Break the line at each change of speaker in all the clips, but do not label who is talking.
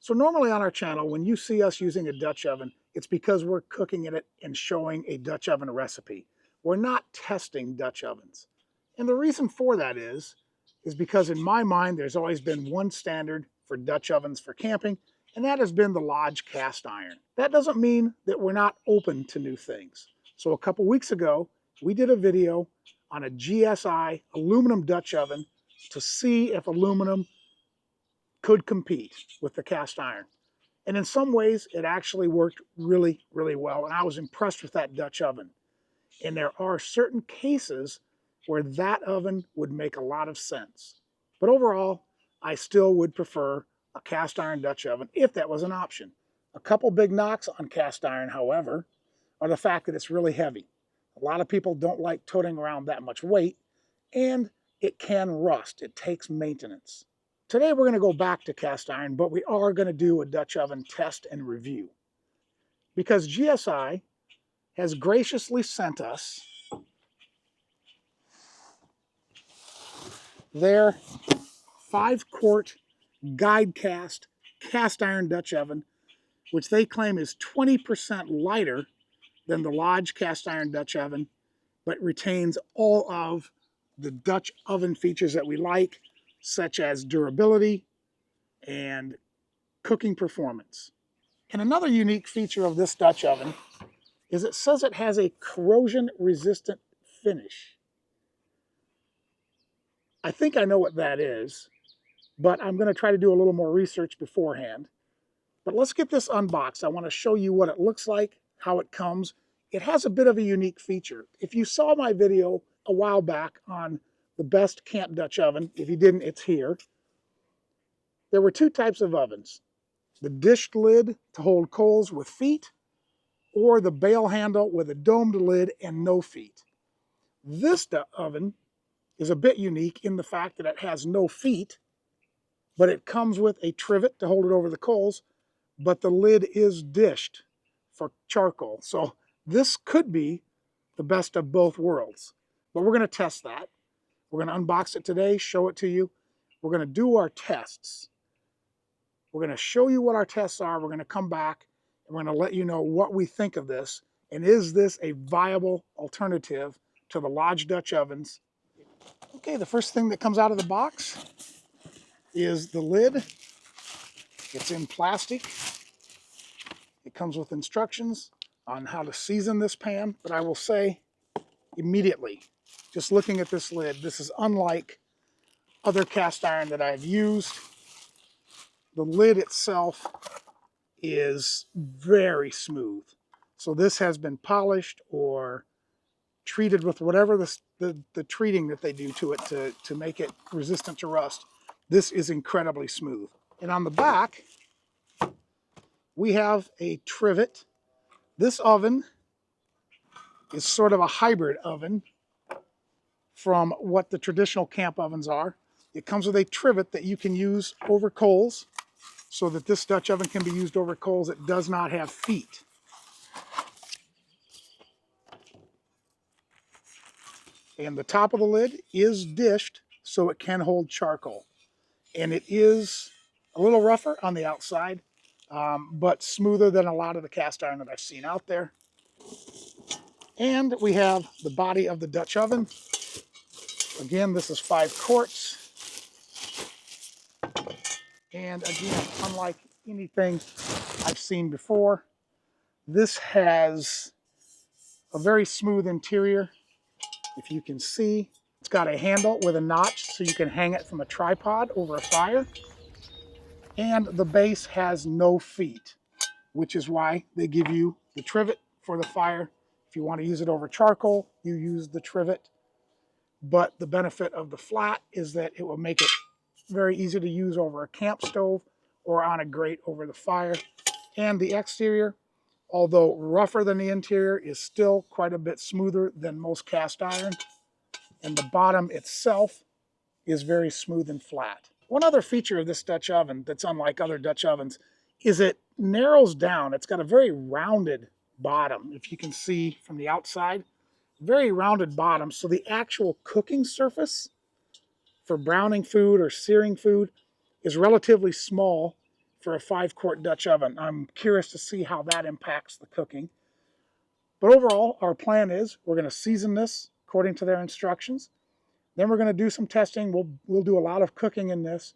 So normally on our channel, when you see us using a Dutch oven, it's because we're cooking in it and showing a Dutch oven recipe. We're not testing Dutch ovens. And the reason for that is because in my mind, there's always been one standard for Dutch ovens for camping, and that has been the Lodge cast iron. That doesn't mean that we're not open to new things. So a couple weeks ago, we did a video on a GSI aluminum Dutch oven to see if aluminum could compete with the cast iron. And in some ways, it actually worked really, really well. And I was impressed with that Dutch oven. And there are certain cases where that oven would make a lot of sense. But overall, I still would prefer a cast iron Dutch oven if that was an option. A couple big knocks on cast iron, however, are the fact that it's really heavy. A lot of people don't like toting around that much weight, and it can rust. It takes maintenance. Today we're going to go back to cast iron, but we are going to do a Dutch oven test and review. Because GSI has graciously sent us their 5-quart Guidecast cast iron Dutch oven, which they claim is 20% lighter than the Lodge cast iron Dutch oven, but retains all of the Dutch oven features that we like, such as durability and cooking performance. And another unique feature of this Dutch oven is it says it has a corrosion-resistant finish. I think I know what that is, but I'm going to try to do a little more research beforehand. But let's get this unboxed. I want to show you what it looks like, how it comes. It has a bit of a unique feature. If you saw my video a while back on the best camp Dutch oven, if you didn't, it's here. There were two types of ovens. The dished lid to hold coals with feet, or the bale handle with a domed lid and no feet. This oven is a bit unique in the fact that it has no feet, but it comes with a trivet to hold it over the coals, but the lid is dished for charcoal. So this could be the best of both worlds. But we're going to test that. We're going to unbox it today, show it to you. We're going to do our tests. We're going to show you what our tests are. We're going to come back and we're going to let you know what we think of this. And is this a viable alternative to the Lodge Dutch ovens? Okay, the first thing that comes out of the box is the lid. It's in plastic. It comes with instructions on how to season this pan, but I will say immediately, just looking at this lid, this is unlike other cast iron that I've used. The lid itself is very smooth. So this has been polished or treated with whatever the treating that they do to it to make it resistant to rust. This is incredibly smooth. And on the back, we have a trivet. This oven is sort of a hybrid oven from what the traditional camp ovens are. It comes with a trivet that you can use over coals, so that this Dutch oven can be used over coals. It does not have feet. And the top of the lid is dished so it can hold charcoal. And it is a little rougher on the outside, but smoother than a lot of the cast iron that I've seen out there. And we have the body of the Dutch oven. Again, this is 5 quarts. And again, unlike anything I've seen before, this has a very smooth interior. If you can see, it's got a handle with a notch so you can hang it from a tripod over a fire. And the base has no feet, which is why they give you the trivet for the fire. If you want to use it over charcoal, you use the trivet. But the benefit of the flat is that it will make it very easy to use over a camp stove or on a grate over the fire. And the exterior, although rougher than the interior, is still quite a bit smoother than most cast iron. And the bottom itself is very smooth and flat. One other feature of this Dutch oven that's unlike other Dutch ovens is it narrows down. It's got a very rounded bottom, if you can see from the outside. Very rounded bottom, so the actual cooking surface for browning food or searing food is relatively small for a 5-quart Dutch oven. I'm curious to see how that impacts the cooking. But overall, our plan is we're going to season this according to their instructions. Then we're going to do some testing. We'll do a lot of cooking in this.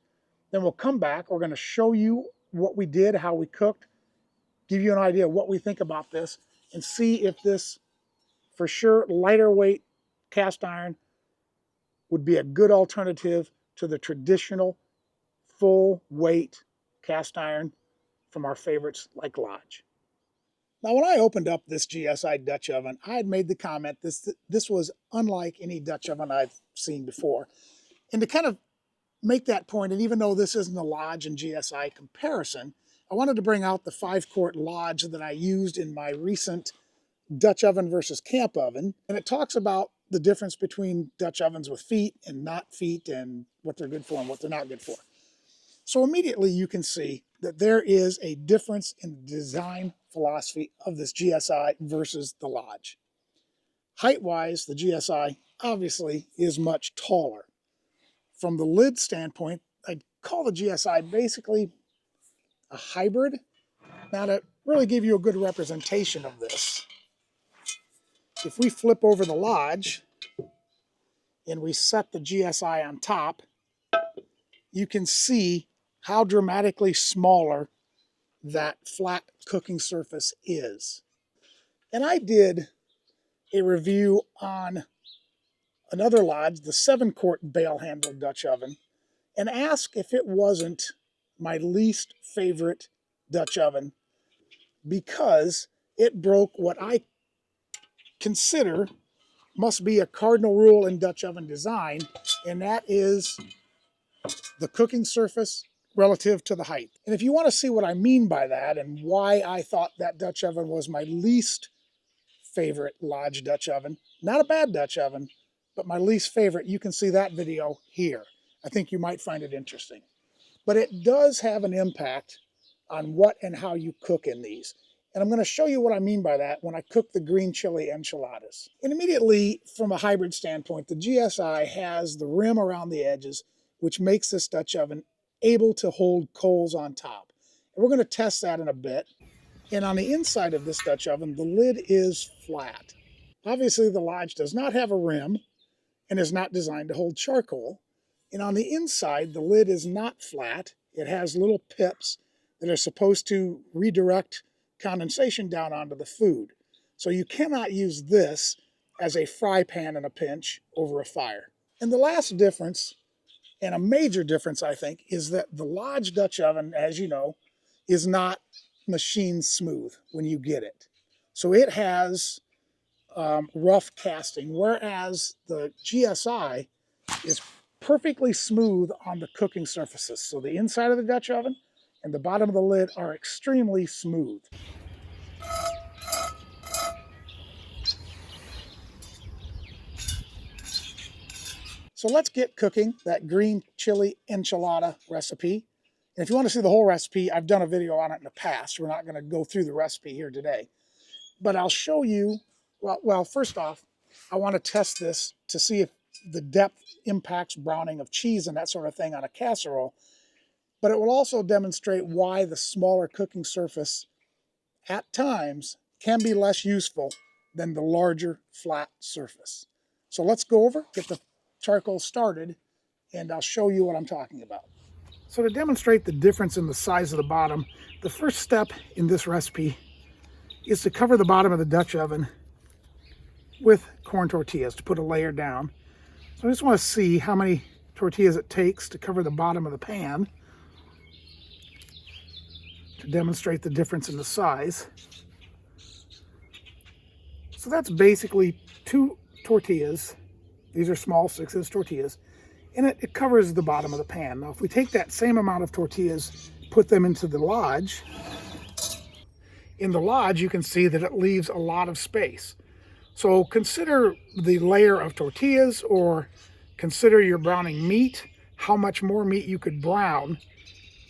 Then we'll come back. We're going to show you what we did, how we cooked, give you an idea of what we think about this, and see if this, for sure, lighter weight cast iron would be a good alternative to the traditional full weight cast iron from our favorites like Lodge. Now, when I opened up this GSI Dutch oven, I had made the comment this was unlike any Dutch oven I've seen before. And to kind of make that point, and even though this isn't a Lodge and GSI comparison, I wanted to bring out the 5-quart Lodge that I used in my recent Dutch oven versus camp oven. And it talks about the difference between Dutch ovens with feet and not feet and what they're good for and what they're not good for. So immediately you can see that there is a difference in the design philosophy of this GSI versus the Lodge. Height-wise, the GSI obviously is much taller. From the lid standpoint, I'd call the GSI basically a hybrid. Now, to really give you a good representation of this, if we flip over the Lodge and we set the GSI on top, you can see how dramatically smaller that flat cooking surface is. And I did a review on another Lodge, the 7-quart bale handle Dutch oven, and asked if it wasn't my least favorite Dutch oven because it broke what I consider must be a cardinal rule in Dutch oven design, and that is the cooking surface relative to the height. And if you want to see what I mean by that and why I thought that Dutch oven was my least favorite Lodge Dutch oven, not a bad Dutch oven, but my least favorite, you can see that video here. I think you might find it interesting. But it does have an impact on what and how you cook in these. And I'm going to show you what I mean by that when I cook the green chili enchiladas. And immediately, from a hybrid standpoint, the GSI has the rim around the edges, which makes this Dutch oven able to hold coals on top. And we're going to test that in a bit. And on the inside of this Dutch oven, the lid is flat. Obviously, the Lodge does not have a rim and is not designed to hold charcoal. And on the inside, the lid is not flat. It has little pips that are supposed to redirect condensation down onto the food. So you cannot use this as a fry pan in a pinch over a fire. And the last difference, and a major difference I think, is that the Lodge Dutch oven, as you know, is not machine smooth when you get it. So it has rough casting, whereas the GSI is perfectly smooth on the cooking surfaces. So the inside of the Dutch oven and the bottom of the lid are extremely smooth. So let's get cooking that green chili enchilada recipe. And if you want to see the whole recipe, I've done a video on it in the past. We're not going to go through the recipe here today. But I'll show you, well, first off, I want to test this to see if the depth impacts browning of cheese and that sort of thing on a casserole. But it will also demonstrate why the smaller cooking surface at times can be less useful than the larger flat surface. So let's go over, get the charcoal started, and I'll show you what I'm talking about. So to demonstrate the difference in the size of the bottom, the first step in this recipe is to cover the bottom of the Dutch oven with corn tortillas to put a layer down. So I just want to see how many tortillas it takes to cover the bottom of the pan to demonstrate the difference in the size. So that's basically 2 tortillas. These are small 6-inch tortillas, and it covers the bottom of the pan. Now, if we take that same amount of tortillas, put them into the Lodge, in the Lodge, you can see that it leaves a lot of space. So consider the layer of tortillas, or consider you're browning meat, how much more meat you could brown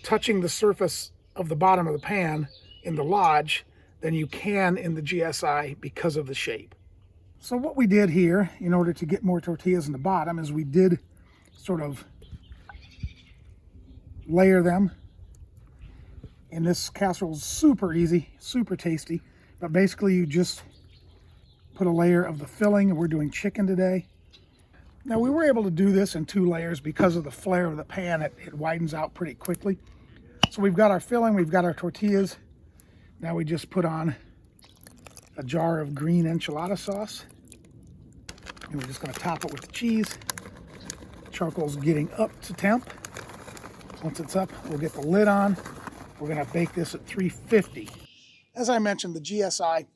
touching the surface of the bottom of the pan in the Lodge than you can in the GSI because of the shape. So what we did here in order to get more tortillas in the bottom is we did sort of layer them And this casserole is super easy, super tasty. But basically you just put a layer of the filling, and we're doing chicken today. Now we were able to do this in 2 layers because of the flare of the pan. It widens out pretty quickly. So we've got our filling, we've got our tortillas. Now we just put on a jar of green enchilada sauce. And we're just going to top it with the cheese. Charcoal's getting up to temp. Once it's up, we'll get the lid on. We're going to bake this at 350. As I mentioned, the GSI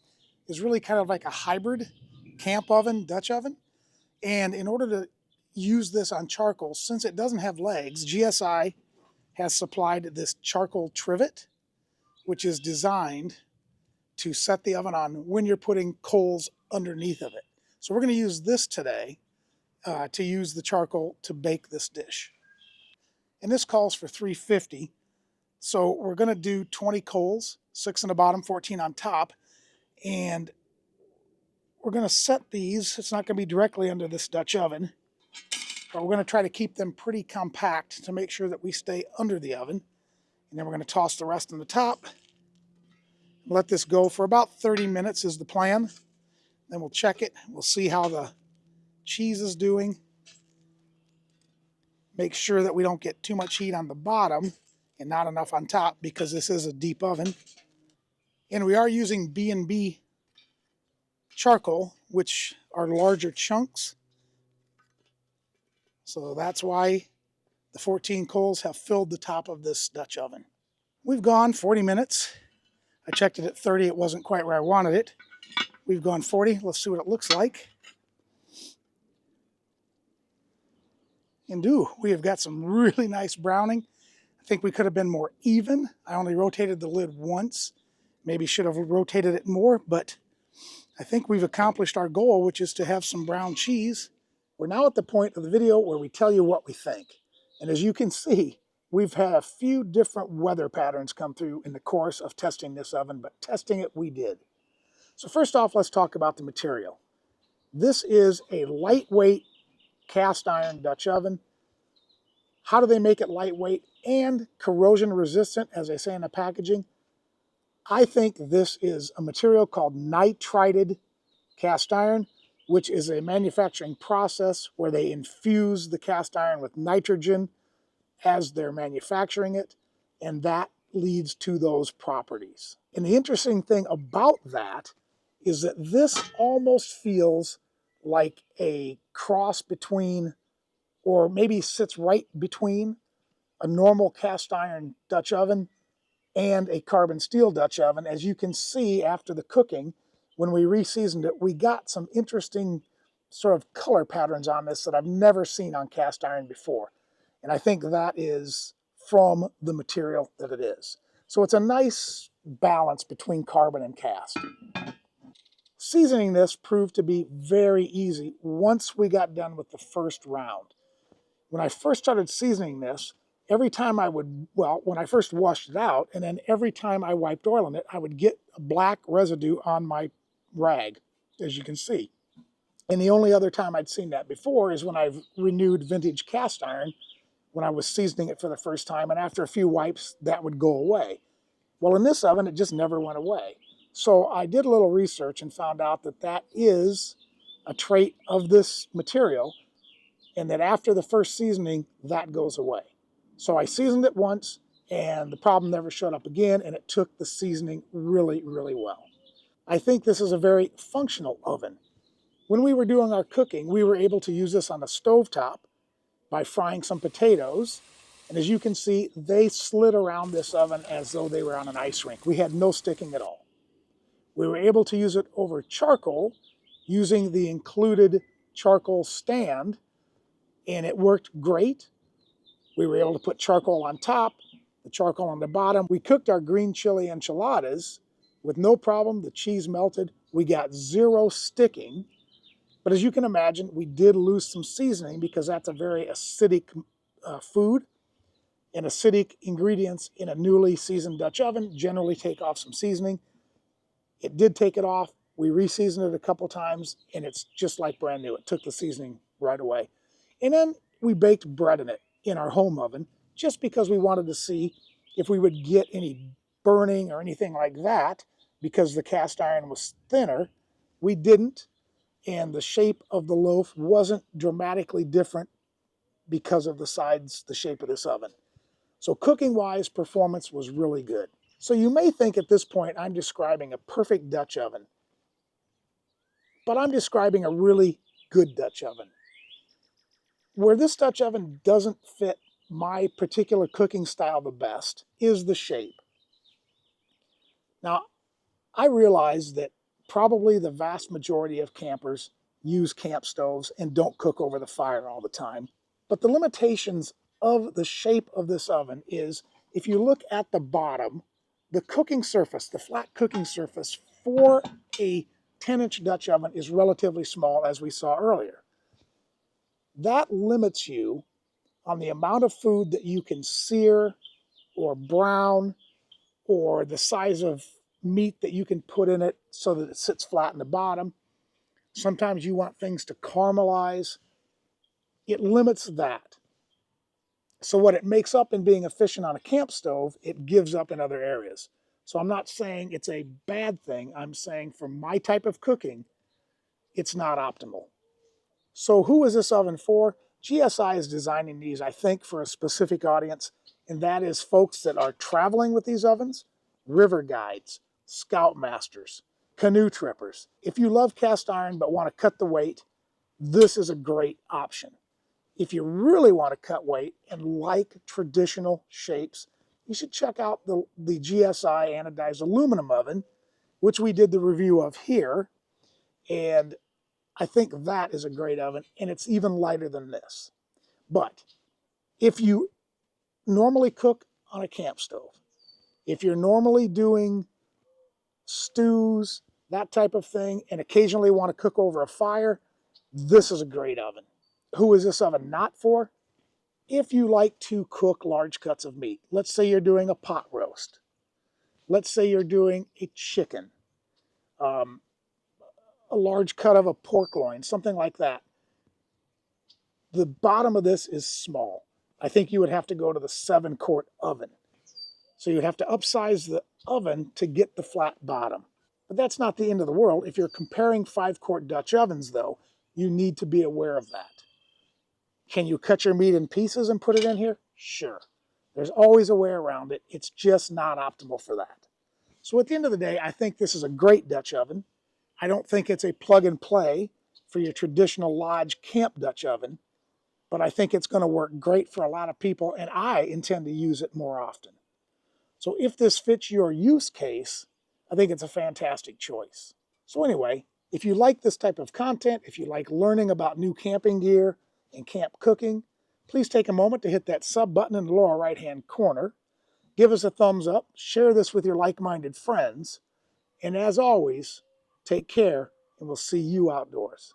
is really kind of like a hybrid camp oven, Dutch oven. And in order to use this on charcoal, since it doesn't have legs, GSI has supplied this charcoal trivet, which is designed to set the oven on when you're putting coals underneath of it. So we're going to use this today to use the charcoal to bake this dish. And this calls for 350. So we're going to do 20 coals, 6 on the bottom, 14 on top. And we're going to set these. It's not going to be directly under this Dutch oven, but we're going to try to keep them pretty compact to make sure that we stay under the oven. And then we're going to toss the rest on the top. Let this go for about 30 minutes is the plan. Then we'll check it. We'll see how the cheese is doing. Make sure that we don't get too much heat on the bottom and not enough on top, because this is a deep oven. And we are using B&B charcoal, which are larger chunks. So that's why the 14 coals have filled the top of this Dutch oven. We've gone 40 minutes. I checked it at 30. It wasn't quite where I wanted it. We've gone 40. Let's see what it looks like. And we have got some really nice browning. I think we could have been more even. I only rotated the lid once. Maybe should have rotated it more, but I think we've accomplished our goal, which is to have some brown cheese. We're now at the point of the video where we tell you what we think. And as you can see, we've had a few different weather patterns come through in the course of testing this oven, but testing it we did. So first off, let's talk about the material. This is a lightweight cast iron Dutch oven. How do they make it lightweight and corrosion resistant, as they say in the packaging? I think this is a material called nitrided cast iron, which is a manufacturing process where they infuse the cast iron with nitrogen as they're manufacturing it, and that leads to those properties. And the interesting thing about that is that this almost feels like a cross between, or maybe sits right between, a normal cast iron Dutch oven and a carbon steel Dutch oven. As you can see after the cooking, when we reseasoned it, we got some interesting sort of color patterns on this that I've never seen on cast iron before. And I think that is from the material that it is. So it's a nice balance between carbon and cast. Seasoning this proved to be very easy once we got done with the first round. When I first started seasoning this, every time I would, well, when I first washed it out, and then every time I wiped oil in it, I would get a black residue on my rag, as you can see. And the only other time I'd seen that before is when I've renewed vintage cast iron, when I was seasoning it for the first time, and after a few wipes, that would go away. Well, in this oven, it just never went away. So I did a little research and found out that that is a trait of this material, and that after the first seasoning, that goes away. So I seasoned it once, and the problem never showed up again, and it took the seasoning really, really well. I think this is a very functional oven. When we were doing our cooking, we were able to use this on a stovetop by frying some potatoes, and as you can see, they slid around this oven as though they were on an ice rink. We had no sticking at all. We were able to use it over charcoal using the included charcoal stand, and it worked great. We were able to put charcoal on top, the charcoal on the bottom. We cooked our green chili enchiladas with no problem. The cheese melted. We got zero sticking. But as you can imagine, we did lose some seasoning because that's a very acidic food. And acidic ingredients in a newly seasoned Dutch oven generally take off some seasoning. It did take it off. We re-seasoned it a couple times, and it's just like brand new. It took the seasoning right away. And then we baked bread in it in our home oven, just because we wanted to see if we would get any burning or anything like that because the cast iron was thinner. We didn't, and the shape of the loaf wasn't dramatically different because of the shape of this oven. So cooking-wise, performance was really good. So you may think at this point I'm describing a perfect Dutch oven, but I'm describing a really good Dutch oven. Where this Dutch oven doesn't fit my particular cooking style the best is the shape. Now, I realize that probably the vast majority of campers use camp stoves and don't cook over the fire all the time. But the limitations of the shape of this oven is, if you look at the bottom, the cooking surface, the flat cooking surface for a 10-inch Dutch oven is relatively small, as we saw earlier. That limits you on the amount of food that you can sear or brown, or the size of meat that you can put in it so that it sits flat in the bottom. Sometimes you want things to caramelize. It limits that. So what it makes up in being efficient on a camp stove, it gives up in other areas. So I'm not saying it's a bad thing. I'm saying for my type of cooking, it's not optimal. So who is this oven for? GSI is designing these, I think, for a specific audience, and that is folks that are traveling with these ovens, river guides, scoutmasters, canoe trippers. If you love cast iron but want to cut the weight, this is a great option. If you really want to cut weight and like traditional shapes, you should check out the GSI anodized aluminum oven, which we did the review of here. And I think that is a great oven, and it's even lighter than this. But if you normally cook on a camp stove, if you're normally doing stews, that type of thing, and occasionally want to cook over a fire, this is a great oven. Who is this oven not for? If you like to cook large cuts of meat, let's say you're doing a pot roast. Let's say you're doing a chicken, um, a large cut of a pork loin, something like that. The bottom of this is small. I think you would have to go to the 7-quart oven. So you'd have to upsize the oven to get the flat bottom. But that's not the end of the world. If you're comparing 5-quart Dutch ovens, though, you need to be aware of that. Can you cut your meat in pieces and put it in here? Sure. There's always a way around it. It's just not optimal for that. So at the end of the day, I think this is a great Dutch oven. I don't think it's a plug and play for your traditional lodge camp Dutch oven, but I think it's going to work great for a lot of people, and I intend to use it more often. So if this fits your use case, I think it's a fantastic choice. So anyway, if you like this type of content, if you like learning about new camping gear and camp cooking, please take a moment to hit that sub button in the lower right-hand corner. Give us a thumbs up, share this with your like-minded friends, and as always, take care, and we'll see you outdoors.